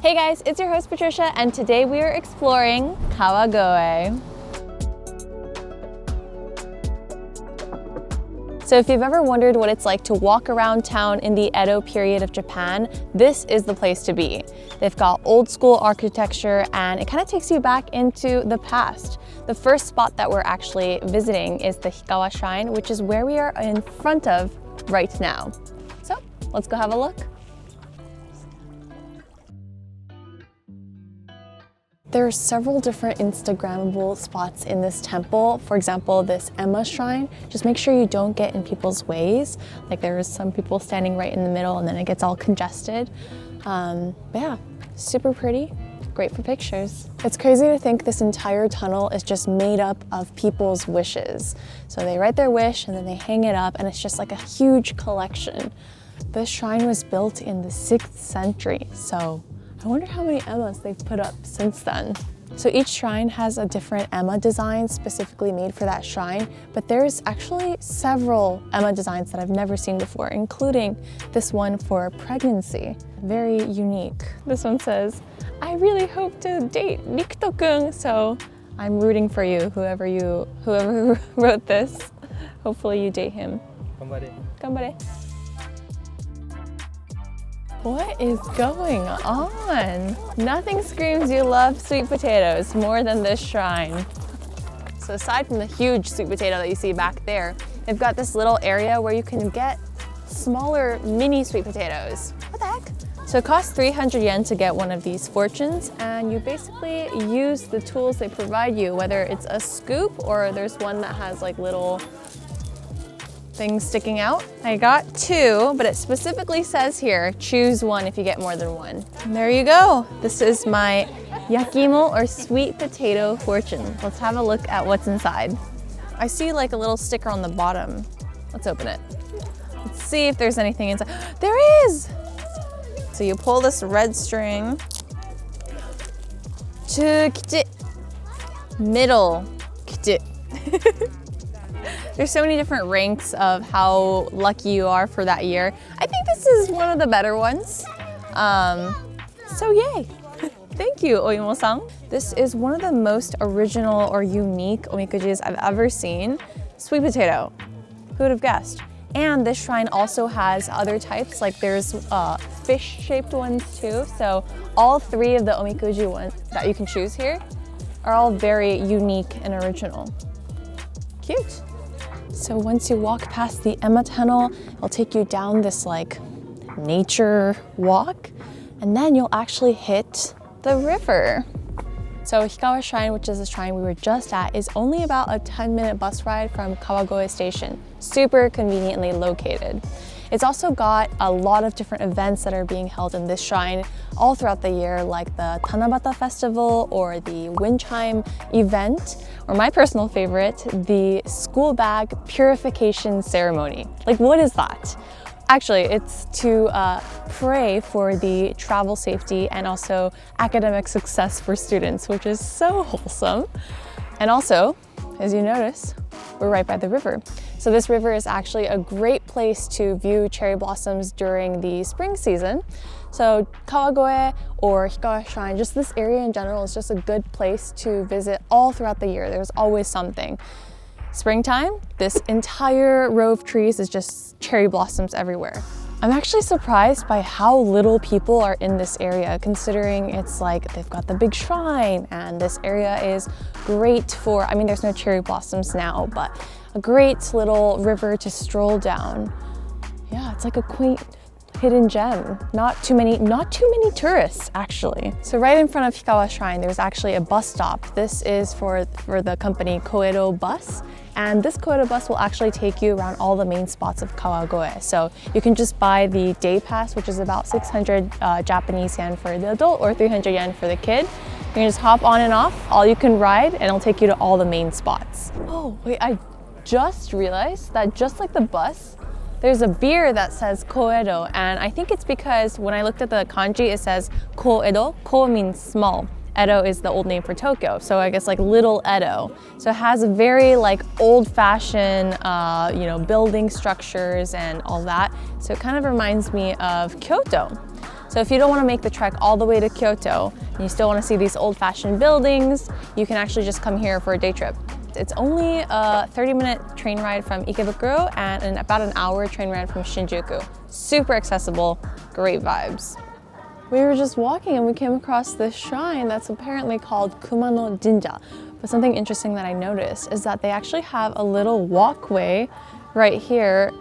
Hey guys, it's your host Patricia, and today we are exploring Kawagoe. So if you've ever wondered what it's like to walk around town in the Edo period of Japan, this is the place to be. They've got old school architecture and it kind of takes you back into the past. The first spot that we're actually visiting is the Hikawa Shrine, which is where we are in front of right now. So let's go have a look. There are several different Instagrammable spots in this temple. For example, this Emma Shrine. Just make sure you don't get in people's ways. Like there's some people standing right in the middle and then it gets all congested. But yeah, super pretty, great for pictures. It's crazy to think this entire tunnel is just made up of people's wishes. So they write their wish and then they hang it up and it's just like a huge collection. This shrine was built in the 6th century, so I wonder how many Emmas they've put up since then. So each shrine has a different Emma design specifically made for that shrine, but there's actually several Emma designs that I've never seen before, including this one for pregnancy. Very unique. This one says, I really hope to date Rikuto-kun, so I'm rooting for you, whoever wrote this. Hopefully you date him. Ganbare. Ganbare. What is going on? Nothing screams you love sweet potatoes more than this shrine. So aside from the huge sweet potato that you see back there, they've got this little area where you can get smaller mini sweet potatoes. What the heck? So it costs 300 yen to get one of these fortunes, and you basically use the tools they provide you, whether it's a scoop or there's one that has like little things sticking out. I got 2, but it specifically says here, choose one if you get more than one. And there you go. This is my yakimo or sweet potato fortune. Let's have a look at what's inside. I see like a little sticker on the bottom. Let's open it. Let's see if there's anything inside. There is! So you pull this red string. Middle. There's so many different ranks of how lucky you are for that year. I think this is one of the better ones. So yay. Thank you, Oimo-san. This is one of the most original or unique omikujis I've ever seen. Sweet potato. Who would have guessed? And this shrine also has other types, like there's fish-shaped ones too. So all 3 of the omikuji ones that you can choose here are all very unique and original. Cute. So once you walk past the Emma tunnel, it'll take you down this like nature walk, and then you'll actually hit the river. So Hikawa Shrine, which is the shrine we were just at, is only about a 10-minute bus ride from Kawagoe station. Super conveniently located. It's also got a lot of different events that are being held in this shrine all throughout the year, like the Tanabata Festival or the wind chime event, or my personal favorite, the school bag purification ceremony. Like, what is that? Actually, it's to pray for the travel safety and also academic success for students, which is so wholesome. And also, as you notice, we're right by the river. So this river is actually a great place to view cherry blossoms during the spring season. So Kawagoe or Hikawa Shrine, just this area in general is just a good place to visit all throughout the year. There's always something. Springtime, this entire row of trees is just cherry blossoms everywhere. I'm actually surprised by how little people are in this area, considering it's like they've got the big shrine and this area is great for, I mean, there's no cherry blossoms now, but a great little river to stroll down. Yeah, it's like a quaint hidden gem. Not too many tourists actually. So right in front of Hikawa Shrine, there's actually a bus stop. This is for the company Koedo Bus. And this Koedo Bus will actually take you around all the main spots of Kawagoe. So you can just buy the day pass, which is about 600 Japanese yen for the adult or 300 yen for the kid. You can just hop on and off, all you can ride, and it'll take you to all the main spots. Oh, wait, I just realized that just like the bus, there's a beer that says Ko-Edo, and I think it's because when I looked at the kanji, it says Ko-Edo. Ko means small. Edo is the old name for Tokyo, so I guess like Little Edo. So it has a very like old-fashioned, building structures and all that. So it kind of reminds me of Kyoto. So So if you don't want to make the trek all the way to Kyoto and you still want to see these old-fashioned buildings, you can actually just come here for a day trip. It's only a 30-minute train ride from Ikebukuro and about an hour train ride from Shinjuku. Super accessible, great vibes. We were just walking and we came across this shrine that's apparently called Kumano Jinja. But something interesting that I noticed is that they actually have a little walkway right here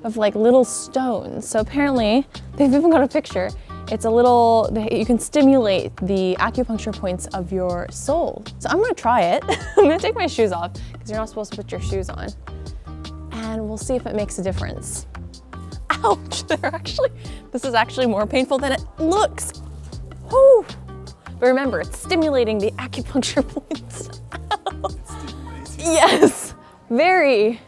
of like little stones. So apparently, they've even got a picture. It's a little, you can stimulate the acupuncture points of your soul. So I'm gonna try it. I'm gonna take my shoes off because you're not supposed to put your shoes on. And we'll see if it makes a difference. Ouch, this is actually more painful than it looks. Whew. But remember, it's stimulating the acupuncture points. Yes, very.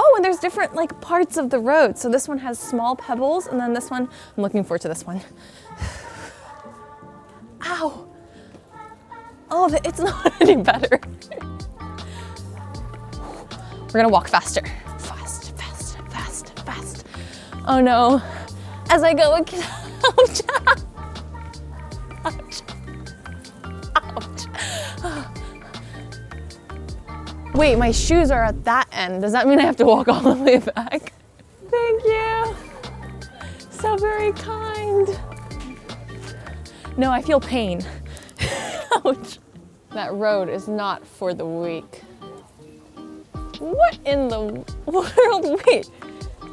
Oh, and there's different like parts of the road. So this one has small pebbles, and then this one, I'm looking forward to this one. Ow. Oh, it's not any better. We're gonna walk faster. Fast, fast, fast, fast. Oh no. As I go, ouch. Ouch. Ouch. Wait, my shoes are at that end. Does that mean I have to walk all the way back? Thank you. So very kind. No, I feel pain. Ouch. That road is not for the weak. What in the world? Wait.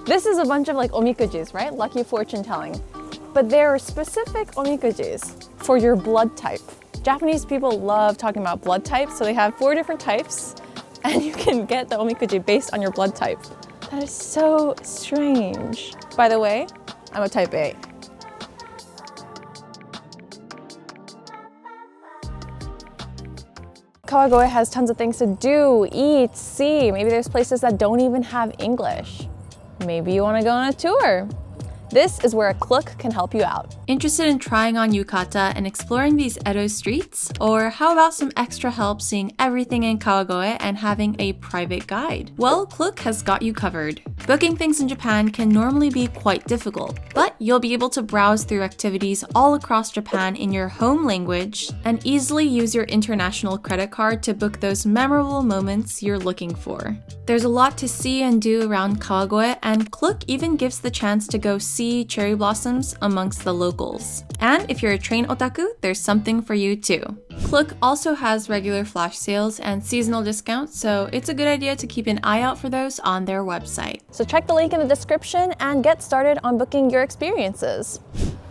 This is a bunch of like omikujis, right? Lucky fortune telling. But there are specific omikujis for your blood type. Japanese people love talking about blood types, so they have 4 different types. And you can get the omikuji based on your blood type. That is so strange. By the way, I'm a type A. Kawagoe has tons of things to do, eat, see. Maybe there's places that don't even have English. Maybe you want to go on a tour. This is where a Klook can help you out. Interested in trying on yukata and exploring these Edo streets? Or how about some extra help seeing everything in Kawagoe and having a private guide? Well, Klook has got you covered. Booking things in Japan can normally be quite difficult, but you'll be able to browse through activities all across Japan in your home language and easily use your international credit card to book those memorable moments you're looking for. There's a lot to see and do around Kawagoe, and Klook even gives the chance to go see cherry blossoms amongst the locals. And if you're a train otaku, there's something for you too. Klook also has regular flash sales and seasonal discounts, so it's a good idea to keep an eye out for those on their website. So check the link in the description and get started on booking your experiences.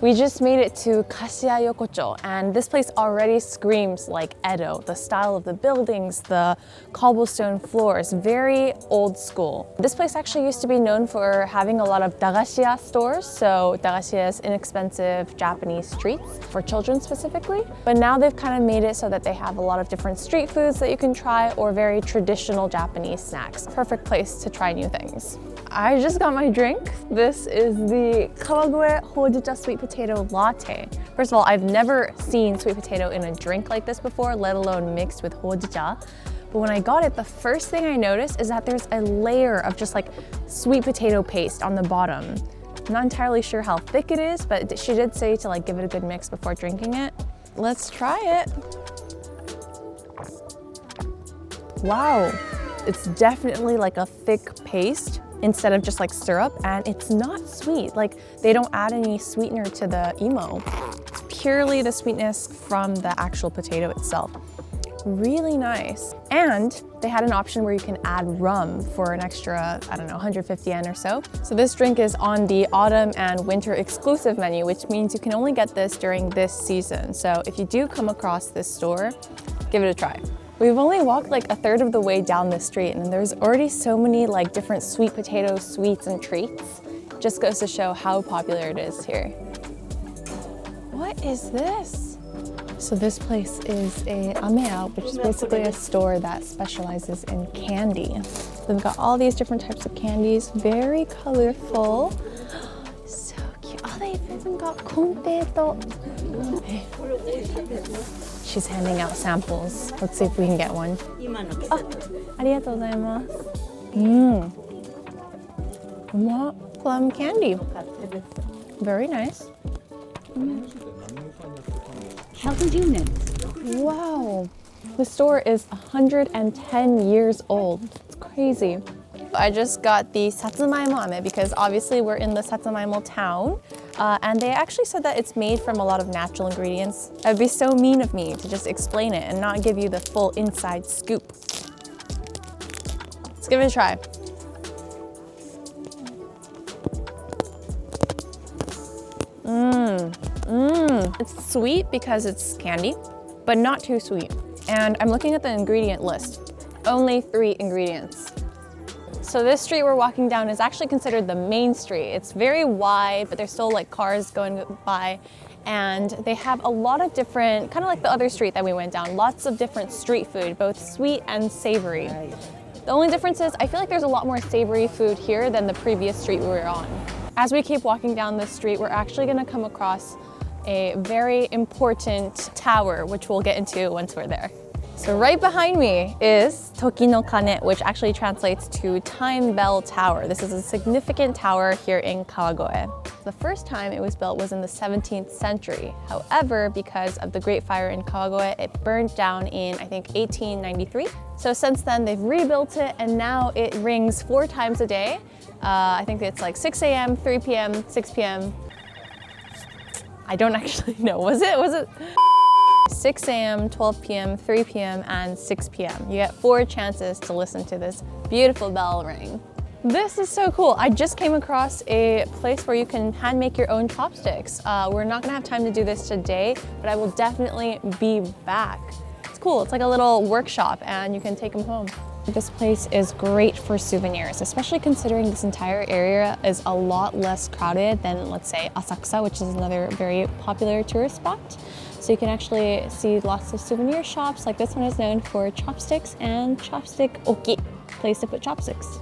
We just made it to Kashiya Yokocho, and this place already screams like Edo. The style of the buildings, the cobblestone floors, very old school. This place actually used to be known for having a lot of dagashiya stores, so dagashiya is inexpensive Japanese treats for children specifically. But now they've kind of made it so that they have a lot of different street foods that you can try or very traditional Japanese snacks. Perfect place to try new things. I just got my drink. This is the Kawagoe Hojicha sweet potato latte. First of all, I've never seen sweet potato in a drink like this before, let alone mixed with hojicha. But when I got it, the first thing I noticed is that there's a layer of just like sweet potato paste on the bottom. I'm not entirely sure how thick it is, but she did say to like give it a good mix before drinking it. Let's try it. Wow, it's definitely like a thick paste instead of just like syrup, and it's not sweet. Like they don't add any sweetener to the imo. It's purely the sweetness from the actual potato itself. Really nice. And they had an option where you can add rum for an extra, I don't know, 150 yen or so. So this drink is on the autumn and winter exclusive menu, which means you can only get this during this season. So if you do come across this store, give it a try. We've only walked like a third of the way down the street, and there's already so many like different sweet potato sweets and treats. Just goes to show how popular it is here. What is this? So this place is a ameya, which is basically a store that specializes in candy. They've got all these different types of candies, very colorful. So cute. Oh, they've even got Ko-Edo. She's handing out samples. Let's see if we can get one. Oh, arigatou gozaimasu. Plum candy. Very nice. Healthy units. Wow. The store is 110 years old. It's crazy. I just got the satsumaimo ame because obviously we're in the satsumaimo town. And they actually said that it's made from a lot of natural ingredients. It would be so mean of me to just explain it and not give you the full inside scoop. Let's give it a try. It's sweet because it's candy, but not too sweet. And I'm looking at the ingredient list. Only 3 ingredients. So this street we're walking down is actually considered the main street. It's very wide, but there's still like cars going by. And they have a lot of different, kind of like the other street that we went down, lots of different street food, both sweet and savory. The only difference is I feel like there's a lot more savory food here than the previous street we were on. As we keep walking down this street, we're actually gonna come across a very important tower, which we'll get into once we're there. So right behind me is Toki no Kane, which actually translates to Time Bell Tower. This is a significant tower here in Kawagoe. The first time it was built was in the 17th century. However, because of the Great Fire in Kawagoe, it burned down in, I think, 1893. So since then, they've rebuilt it, and now it rings 4 times a day. I think it's like 6 a.m., 3 p.m., 6 p.m. I don't actually know. Was it? 6 a.m., 12 p.m., 3 p.m., and 6 p.m. You get 4 chances to listen to this beautiful bell ring. This is so cool. I just came across a place where you can hand make your own chopsticks. We're not gonna have time to do this today, but I will definitely be back. It's cool. It's like a little workshop and you can take them home. This place is great for souvenirs, especially considering this entire area is a lot less crowded than, let's say, Asakusa, which is another very popular tourist spot. So you can actually see lots of souvenir shops. Like this one is known for chopsticks and chopstick oki, place to put chopsticks.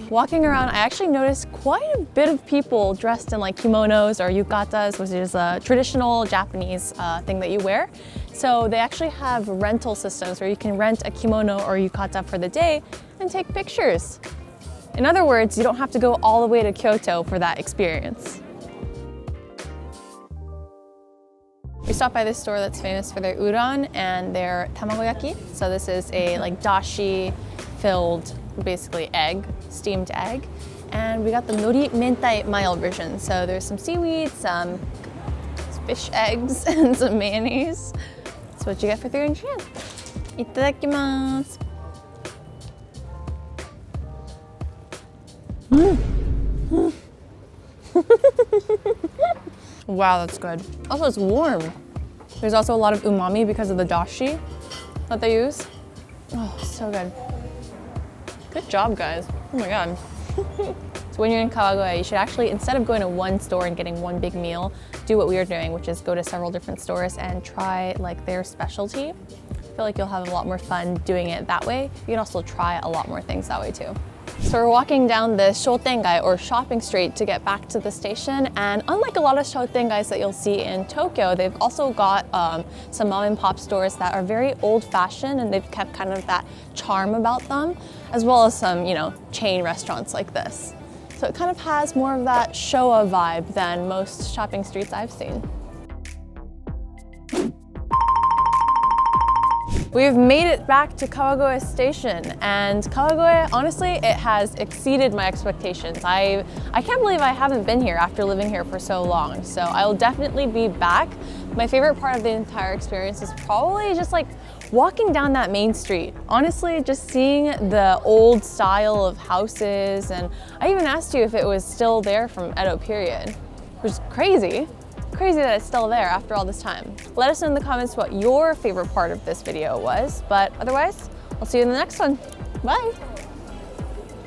Walking around, I actually noticed quite a bit of people dressed in like kimonos or yukatas, which is a traditional Japanese thing that you wear. So they actually have rental systems where you can rent a kimono or yukata for the day and take pictures. In other words, you don't have to go all the way to Kyoto for that experience. We stopped by this store that's famous for their udon and their Tamagoyaki. So this is a like dashi filled, basically egg, steamed egg. And we got the nori mentai mild version. So there's some seaweed, some fish eggs, and some mayonnaise. That's what you get for 300 yen. Itadakimasu. Wow, that's good. Also, it's warm. There's also a lot of umami because of the dashi that they use. Oh, so good. Good job, guys. Oh my God. So when you're in Kawagoe, you should actually, instead of going to one store and getting one big meal, do what we are doing, which is go to several different stores and try like their specialty. I feel like you'll have a lot more fun doing it that way. You can also try a lot more things that way too. So we're walking down the shotengai or shopping street to get back to the station, and unlike a lot of shotengais that you'll see in Tokyo, they've also got some mom and pop stores that are very old-fashioned and they've kept kind of that charm about them, as well as some, you know, chain restaurants like this. So it kind of has more of that Showa vibe than most shopping streets I've seen. We've made it back to Kawagoe Station, and Kawagoe, honestly, it has exceeded my expectations. I can't believe I haven't been here after living here for so long, so I will definitely be back. My favorite part of the entire experience is probably just like walking down that main street. Honestly, just seeing the old style of houses, and I even asked you if it was still there from Edo period, which is crazy. Crazy that it's still there after all this time. Let us know in the comments what your favorite part of this video was, but otherwise, I'll see you in the next one. Bye.